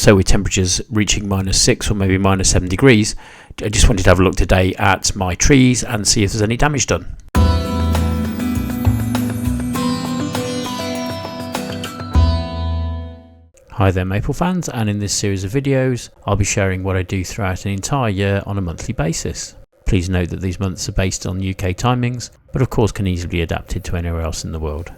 So with temperatures reaching -6 or maybe -7 degrees, I just wanted to have a look today at my trees and see if there's any damage done. Hi there maple fans, and in this series of videos I'll be sharing what I do throughout an entire year on a monthly basis. Please note that these months are based on UK timings, but of course can easily be adapted to anywhere else in the world.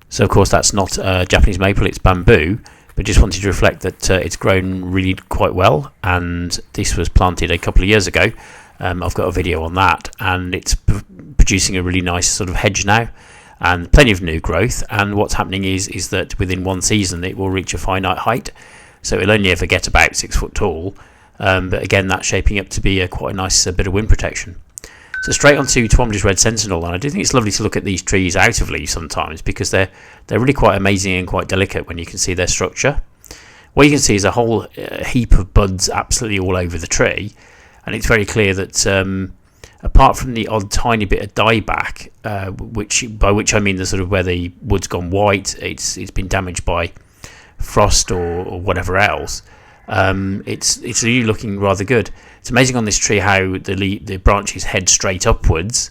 So of course that's not Japanese maple, it's bamboo, but just wanted to reflect that it's grown really quite well, and this was planted a couple of years ago. I've got a video on that, and it's producing a really nice sort of hedge now and plenty of new growth. And what's happening is that within one season it will reach a finite height, so it'll only ever get about 6 foot tall, but again that's shaping up to be quite a nice bit of wind protection. So straight on to Twombley's Red Sentinel, and I do think it's lovely to look at these trees out of leaf sometimes because they're really quite amazing and quite delicate when you can see their structure. What you can see is a whole heap of buds absolutely all over the tree, and it's very clear that apart from the odd tiny bit of dieback, by which I mean the sort of where the wood's gone white, it's been damaged by frost or whatever else. It's really looking rather good. It's amazing on this tree how the branches head straight upwards,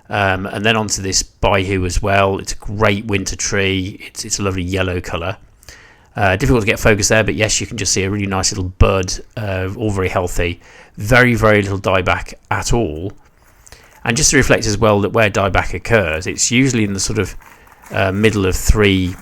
and then onto this baihu as well. It's a great winter tree. It's a lovely yellow colour. Difficult to get focus there, but yes, you can just see a really nice little bud, all very healthy. Very little dieback at all. And just to reflect as well that where dieback occurs, it's usually in the sort of middle of 3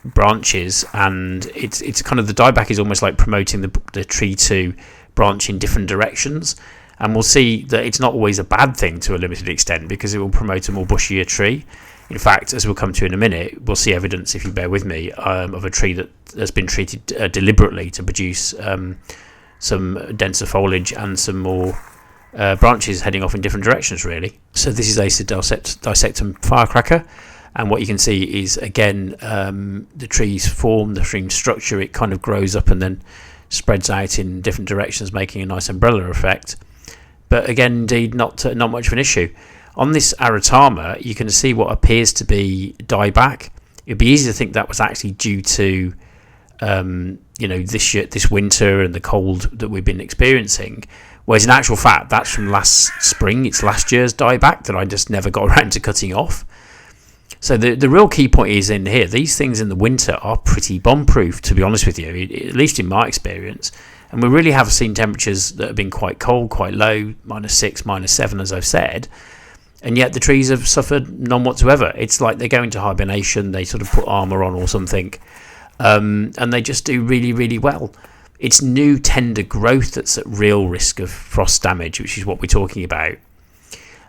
branches, and it's kind of the dieback is almost like promoting the tree to branch in different directions. And we'll see that it's not always a bad thing to a limited extent, because it will promote a more bushier tree. In fact, as we'll come to in a minute, we'll see evidence, if you bear with me, of a tree that has been treated deliberately to produce some denser foliage and some more branches heading off in different directions really. So this is Acer Dissectum Firecracker, and what you can see is again the tree's form, the tree structure, it kind of grows up and then spreads out in different directions, making a nice umbrella effect. But again, indeed, not much of an issue. On this Aratama, you can see what appears to be dieback. It'd be easy to think that was actually due to this winter and the cold that we've been experiencing. Whereas in actual fact, that's from last spring. It's last year's dieback that I just never got around to cutting off. So the real key point is in here, these things in the winter are pretty bomb-proof, to be honest with you, at least in my experience. And we really have seen temperatures that have been quite cold, quite low, -6, -7, as I've said. And yet the trees have suffered none whatsoever. It's like they go into hibernation, they sort of put armour on or something, and they just do really well. It's new tender growth that's at real risk of frost damage, which is what we're talking about.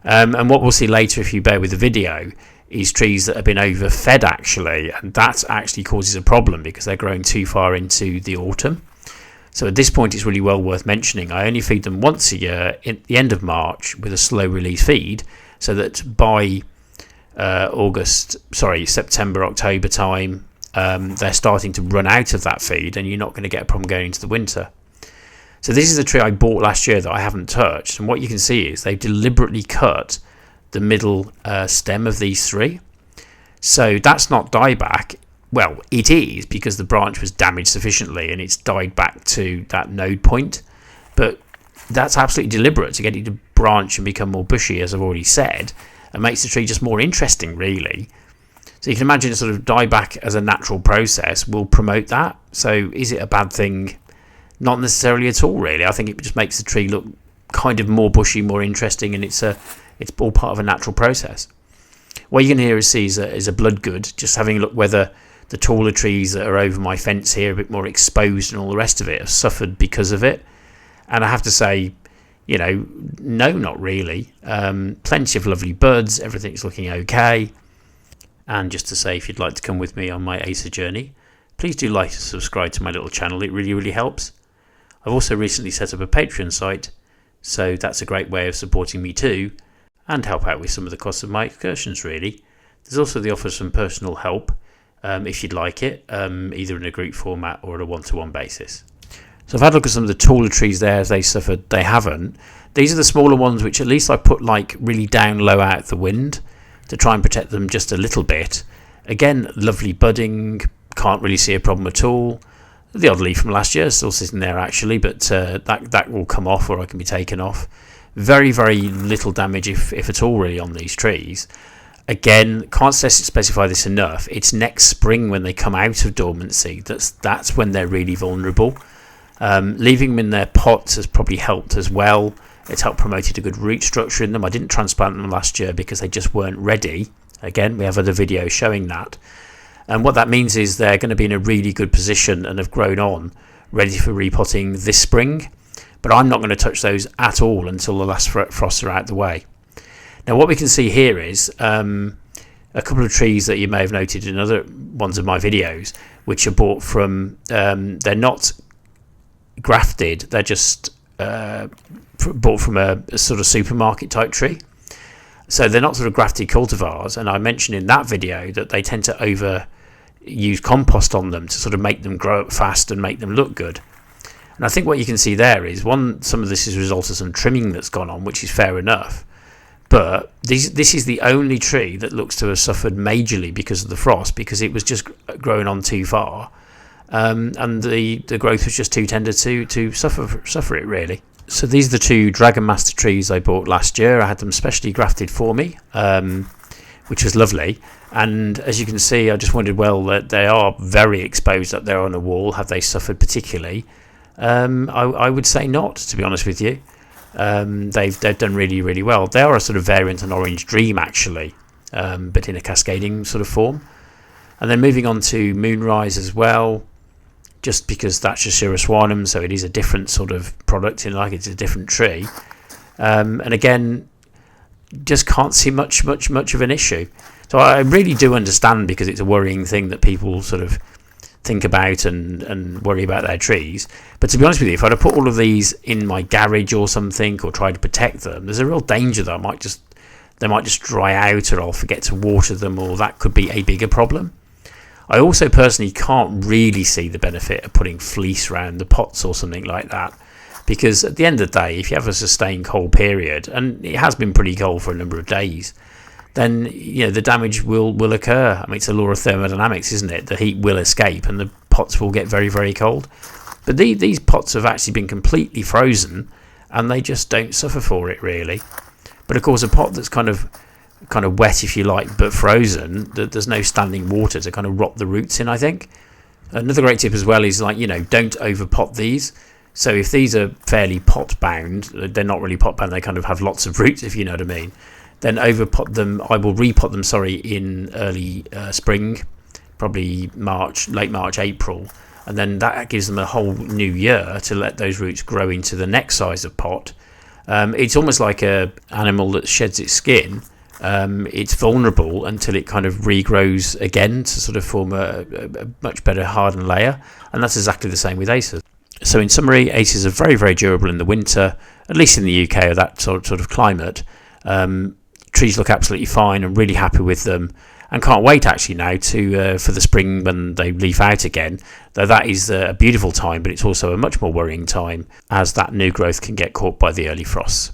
And what we'll see later, if you bear with the video, is trees that have been overfed actually, and that actually causes a problem because they're growing too far into the autumn. So at this point it's really well worth mentioning, I only feed them once a year at the end of March with a slow release feed, so that by September, October time, they're starting to run out of that feed, and you're not going to get a problem going into the winter. So this is a tree I bought last year that I haven't touched, and what you can see is they've deliberately cut the middle stem of these 3. So that's not dieback. Well, it is, because the branch was damaged sufficiently and it's died back to that node point, but that's absolutely deliberate to get it to branch and become more bushy, as I've already said, and makes the tree just more interesting really. So you can imagine a sort of dieback as a natural process will promote that. So is it a bad thing? Not necessarily at all really. I think it just makes the tree look kind of more bushy, more interesting, and it's all part of a natural process. What you can hear is a blood good, just having a look whether the taller trees that are over my fence here, a bit more exposed and all the rest of it, have suffered because of it. And I have to say, no, not really. Plenty of lovely buds, everything's looking okay. And just to say, if you'd like to come with me on my Acer journey, please do like and subscribe to my little channel, it really helps. I've also recently set up a Patreon site, so that's a great way of supporting me too, and help out with some of the costs of my excursions really. There's also the offer of some personal help, if you'd like it, either in a group format or at a one-to-one basis. So I've had a look at some of the taller trees there as they suffered. They haven't. These are the smaller ones which at least I put like really down low out of the wind to try and protect them just a little bit. Again, lovely budding, can't really see a problem at all. The odd leaf from last year is still sitting there actually, but that will come off, or it can be taken off. Very, very little damage, if at all, really, on these trees. Again, can't specify this enough. It's next spring when they come out of dormancy. That's when they're really vulnerable. Leaving them in their pots has probably helped as well. It's helped promoted a good root structure in them. I didn't transplant them last year because they just weren't ready. Again, we have other videos showing that. And what that means is they're going to be in a really good position and have grown on, ready for repotting this spring. But I'm not going to touch those at all until the last frosts are out the way. Now what we can see here is a couple of trees that you may have noted in other ones of my videos, which are bought from, they're not grafted, they're just bought from a sort of supermarket type tree. So they're not sort of grafted cultivars, and I mentioned in that video that they tend to use compost on them to sort of make them grow up fast and make them look good. And I think what you can see there is, some of this is a result of some trimming that's gone on, which is fair enough. But this is the only tree that looks to have suffered majorly because of the frost, because it was just growing on too far, and the growth was just too tender to suffer it really. So these are the two Dragon Master trees I bought last year. I had them specially grafted for me, which was lovely. And as you can see, I just wondered, well, that they are very exposed up there on the wall. Have they suffered particularly? I would say not, to be honest with you. They've done really, really well. They are a sort of variant on Orange Dream actually, but in a cascading sort of form. And then moving on to Moonrise as well, just because that's just Shiroswanum, so it is a different sort of product, it's a different tree. And again, just can't see much of an issue. So I really do understand, because it's a worrying thing that people sort of think about and worry about their trees. But to be honest with you, if I'd have put all of these in my garage or something, or tried to protect them, there's a real danger that they might just dry out, or I'll forget to water them, or that could be a bigger problem. I also personally can't really see the benefit of putting fleece around the pots or something like that, because at the end of the day, if you have a sustained cold period, and it has been pretty cold for a number of days, then the damage will occur. I mean, it's a law of thermodynamics, isn't it? The heat will escape and the pots will get very, very cold. But these pots have actually been completely frozen, and they just don't suffer for it really. But of course, a pot that's kind of wet, if you like, but frozen, there's no standing water to kind of rot the roots in, I think. Another great tip as well is, don't over pot these. So if these are fairly pot bound, they're not really pot bound, they kind of have lots of roots, if you know what I mean, then over pot them. I will repot them, in early spring, probably late March, April, and then that gives them a whole new year to let those roots grow into the next size of pot. It's almost like an animal that sheds its skin. It's vulnerable until it kind of regrows again to sort of form a much better hardened layer, and that's exactly the same with Acers. So in summary, Acers are very, very durable in the winter, at least in the UK or that sort of climate. Trees look absolutely fine. I'm really happy with them, and can't wait actually now for the spring when they leaf out again, though that is a beautiful time, but it's also a much more worrying time, as that new growth can get caught by the early frosts.